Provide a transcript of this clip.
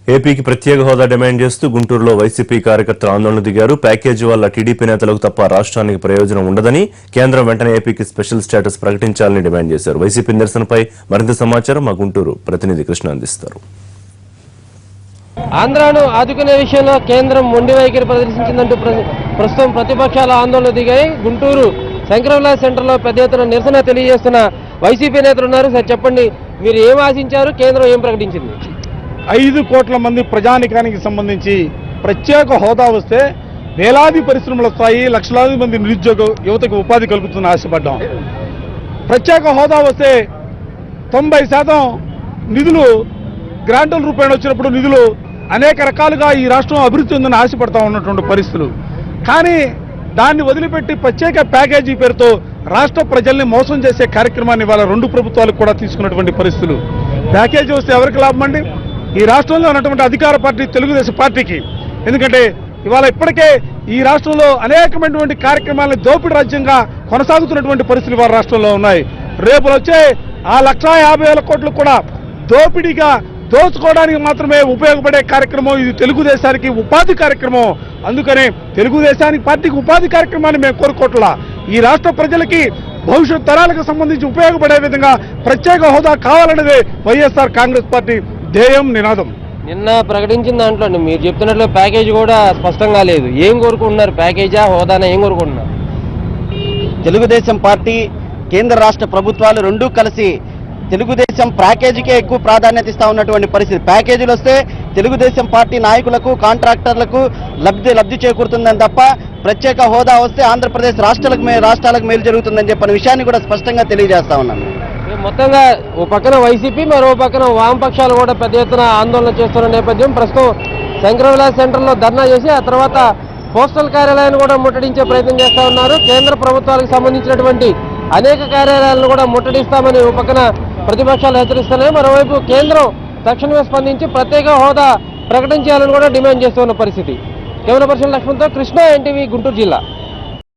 ఏపీకి ప్రత్యేక హోదా డిమాండ్ చేస్తూ గుంటూరులో వైసీపీ కార్యకర్తలు ఆందోళన దిగారు. ప్యాకేజీ వల్ల టీడీపీ నేతలకు తప్ప రాష్ట్రానికి ప్రయోజనం ఉండదని, కేంద్రం వెంటనే ఏపీకి స్పెషల్ స్టేటస్ ప్రకటించాలని డిమాండ్ చేశారు. వైసీపీ నిరసనపై మరింత సమాచారం మా గుంటూరు ప్రతినిధి కృష్ణ అందిస్తారు. ఆంధ్రాను ఆదుకునే విషయంలో కేంద్రం మొండి వైఖరి ప్రదర్శించిందంటూ ప్రస్తుతం ప్రతిపక్షాల ఆందోళన దిగాయి. గుంటూరు శంకరవిలాస్ సెంటర్లో పెద్ద ఎత్తున నిరసన తెలియజేస్తున్న వైసీపీ నేతలు ఉన్నారు. సార్ చెప్పండి, మీరు ఏం ఆశించారు, కేంద్రం ఏం ప్రకటించింది? 5 కోట్ల మంది ప్రజానికానికి సంబంధించి ప్రత్యేక హోదా వస్తే వేలాది పరిశ్రమలు వస్తాయి, లక్షలాది మంది నిరుద్యోగ యువతకు ఉపాధి కలుగుతుందని ఆశపడ్డాం. ప్రత్యేక హోదా వస్తే 90% నిధులు గ్రాంట్ల రూపేణ వచ్చినప్పుడు నిధులు అనేక రకాలుగా ఈ రాష్ట్రం అభివృద్ధి ఉందని ఆశపడతా ఉన్నటువంటి పరిస్థితులు. కానీ దాన్ని వదిలిపెట్టి ప్రత్యేక ప్యాకేజీ పేరుతో రాష్ట్ర ప్రజల్ని మోసం చేసే కార్యక్రమాన్ని ఇవాళ 2 ప్రభుత్వాలకు కూడా తీసుకున్నటువంటి పరిస్థితులు. ప్యాకేజీ వస్తే ఎవరికి లాభం అండి? ఈ రాష్ట్రంలో ఉన్నటువంటి అధికార పార్టీ తెలుగుదేశం పార్టీకి. ఎందుకంటే ఇవాళ ఇప్పటికే ఈ రాష్ట్రంలో అనేకమైనటువంటి కార్యక్రమాలను దోపిడీ రాజ్యంగా కొనసాగుతున్నటువంటి పరిస్థితులు ఇవాళ రాష్ట్రంలో ఉన్నాయి. రేపు వచ్చే ఆ 1,50,000 కోట్లు కూడా దోపిడీగా దోచుకోవడానికి మాత్రమే ఉపయోగపడే కార్యక్రమం. ఇది తెలుగుదేశానికి ఉపాధి కార్యక్రమం. అందుకనే తెలుగుదేశానికి పార్టీకి ఉపాధి కార్యక్రమాన్ని మేము కోరుకోవట్లా. ఈ రాష్ట్ర ప్రజలకి భవిష్యత్ తరాలకు సంబంధించి ఉపయోగపడే విధంగా ప్రత్యేక హోదా కావాలన్నదే వైఎస్ఆర్ కాంగ్రెస్ పార్టీ ధ్యేయం, నినాదం. నిన్న ప్రకటించిన దాంట్లో మీరు చెప్తున్నట్లు ప్యాకేజీ కూడా స్పష్టంగా లేదు. ఏం కోరుకుంటున్నారు? ప్యాకేజా, హోదానా, ఏం కోరుకుంటున్నారు? తెలుగుదేశం పార్టీ, కేంద్ర రాష్ట్ర ప్రభుత్వాలు రెండూ కలిసి తెలుగుదేశం ప్యాకేజీకే ఎక్కువ ప్రాధాన్యత ఇస్తా ఉన్నటువంటి పరిస్థితి. ప్యాకేజీలు వస్తే తెలుగుదేశం పార్టీ నాయకులకు, కాంట్రాక్టర్లకు లబ్ధి చేకూరుతుందని తప్ప ప్రత్యేక హోదా వస్తే ఆంధ్రప్రదేశ్ రాష్ట్రాలకు మేలు జరుగుతుందని చెప్పిన విషయాన్ని కూడా స్పష్టంగా తెలియజేస్తా ఉన్నాను. మొత్తంగా ఓ పక్కన వైసీపీ, మరో పక్కన వామపక్షాలు కూడా పెద్ద ఎత్తున ఆందోళన చేస్తున్న నేపథ్యం. ప్రస్తుతం శంకరవిలాస్ సెంటర్లో ధర్నా చేసి ఆ తర్వాత పోస్టల్ కార్యాలయాన్ని కూడా ముట్టడించే ప్రయత్నం చేస్తూ ఉన్నారు. కేంద్ర ప్రభుత్వాలకు సంబంధించినటువంటి అనేక కార్యాలయాలను కూడా ముట్టడిస్తామని ఓ పక్కన ప్రతిపక్షాలు హెచ్చరిస్తున్నాయి. మరోవైపు కేంద్రం తక్షణమే స్పందించి ప్రత్యేక హోదా ప్రకటించాలని కూడా డిమాండ్ చేస్తున్న పరిస్థితి. కెమెరా పర్సన్ లక్ష్మణ్తో కృష్ణ, ఎన్టీవీ, గుంటూరు జిల్లా.